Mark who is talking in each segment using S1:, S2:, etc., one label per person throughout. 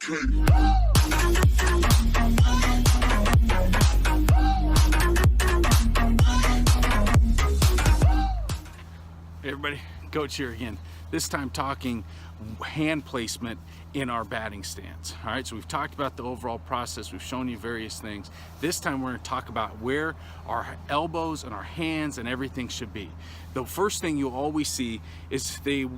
S1: Hey everybody, Coach here again. This time talking hand placement in our batting stance. All right, so we've talked about the overall process. We've shown you various things. This time we're going to talk about where our elbows and our hands and everything should be. The first thing you'll always see is the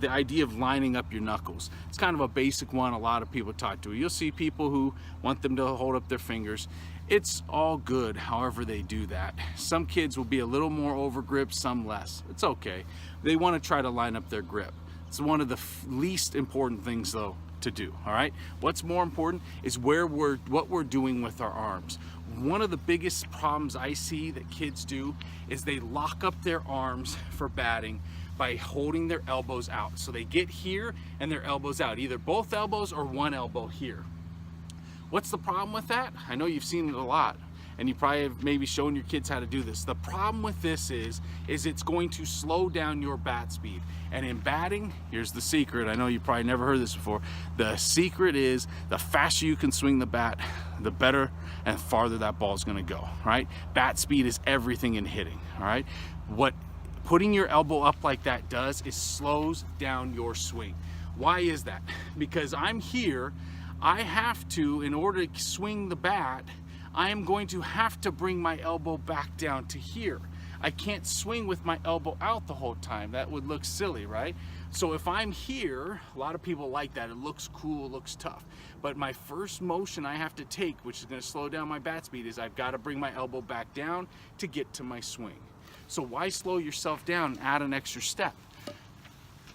S1: idea of lining up your knuckles. It's kind of a basic one a lot of people talk to. You'll see people who want them to hold up their fingers. It's all good however they do that. Some kids will be a little more over grip, some less. It's okay. They want to try to line up their grip. It's one of the least important things though to do, all right? What's more important is what we're doing with our arms. One of the biggest problems I see that kids do is they lock up their arms for batting by holding their elbows out. So they get here and their elbows out, either both elbows or one elbow here. What's the problem with that? I know you've seen it a lot, and you probably have maybe shown your kids how to do this. The problem with this is it's going to slow down your bat speed. And in batting, here's the secret. I know you probably never heard this before. The secret is the faster you can swing the bat, the better and farther that ball is gonna go, right? Bat speed is everything in hitting, all right? What putting your elbow up like that does is slows down your swing. Why is that? Because I'm here, I have to, in order to swing the bat, I am going to have to bring my elbow back down to here. I can't swing with my elbow out the whole time. That would look silly, right? So if I'm here, a lot of people like that. It looks cool, it looks tough. But my first motion I have to take, which is gonna slow down my bat speed, is I've gotta bring my elbow back down to get to my swing. So why slow yourself down and add an extra step?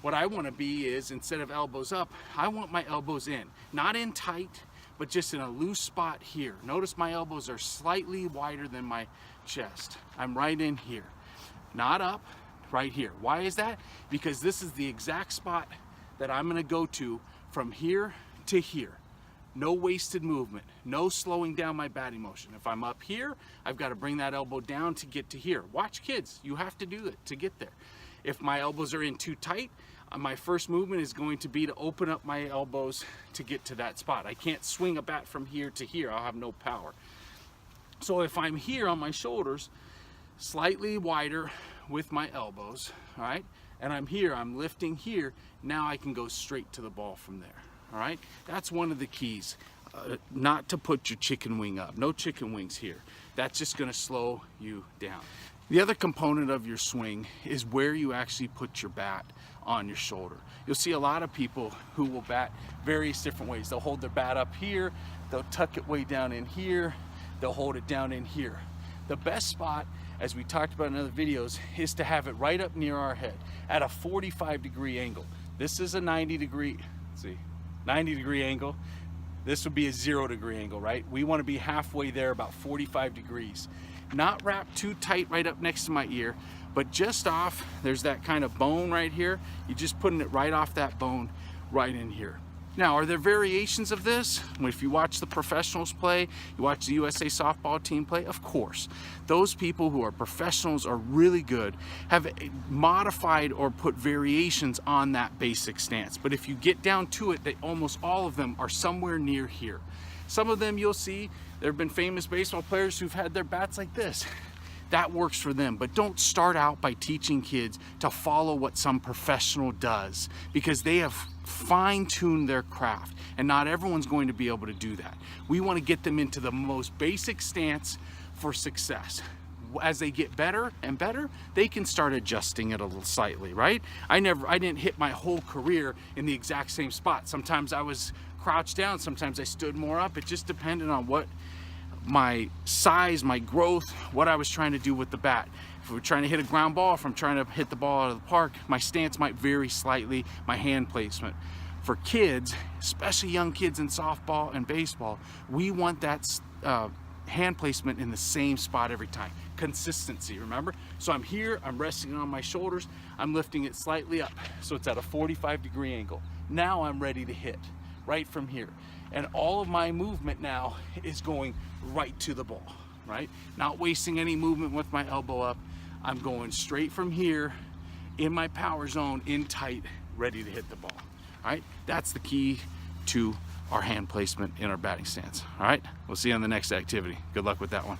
S1: What I want to be is, instead of elbows up, I want my elbows in. Not in tight, but just in a loose spot here. Notice my elbows are slightly wider than my chest. I'm right in here. Not up, right here. Why is that? Because this is the exact spot that I'm going to go to from here to here. No wasted movement, no slowing down my batting motion. If I'm up here, I've got to bring that elbow down to get to here. Watch kids, you have to do it to get there. If my elbows are in too tight, my first movement is going to be to open up my elbows to get to that spot. I can't swing a bat from here to here, I'll have no power. So if I'm here on my shoulders, slightly wider with my elbows, all right, and I'm here, I'm lifting here, now I can go straight to the ball from there, all right? That's one of the keys, not to put your chicken wing up. No chicken wings here. That's just gonna slow you down. The other component of your swing is where you actually put your bat on your shoulder. You'll see a lot of people who will bat various different ways. They'll hold their bat up here, they'll tuck it way down in here, they'll hold it down in here. The best spot, as we talked about in other videos, is to have it right up near our head at a 45-degree angle. This is a 90-degree, let's see, 90-degree angle. This would be a 0-degree angle, right? We want to be halfway there, about 45 degrees. Not wrapped too tight right up next to my ear, but just off, there's that kind of bone right here. You're just putting it right off that bone, right in here. Now, are there variations of this? If you watch the professionals play, you watch the USA softball team play, of course. Those people who are professionals are really good, have modified or put variations on that basic stance. But if you get down to it, almost all of them are somewhere near here. Some of them you'll see, there have been famous baseball players who've had their bats like this. That works for them, but don't start out by teaching kids to follow what some professional does, because they have fine-tuned their craft, and not everyone's going to be able to do that. We want to get them into the most basic stance for success. As they get better and better, they can start adjusting it a little slightly, right? I didn't hit my whole career in the exact same spot. Sometimes I was crouched down, sometimes I stood more up. It just depended on what my size, my growth, what I was trying to do with the bat. If we're trying to hit a ground ball, if I'm trying to hit the ball out of the park, my stance might vary slightly, my hand placement. For kids, especially young kids in softball and baseball, we want that hand placement in the same spot every time. Consistency, remember? So I'm here, I'm resting on my shoulders, I'm lifting it slightly up, so it's at a 45-degree angle. Now I'm ready to hit, right from here. And all of my movement now is going right to the ball, right? Not wasting any movement with my elbow up. I'm going straight from here in my power zone, in tight, ready to hit the ball, all right? That's the key to our hand placement in our batting stance. All right, we'll see you on the next activity. Good luck with that one.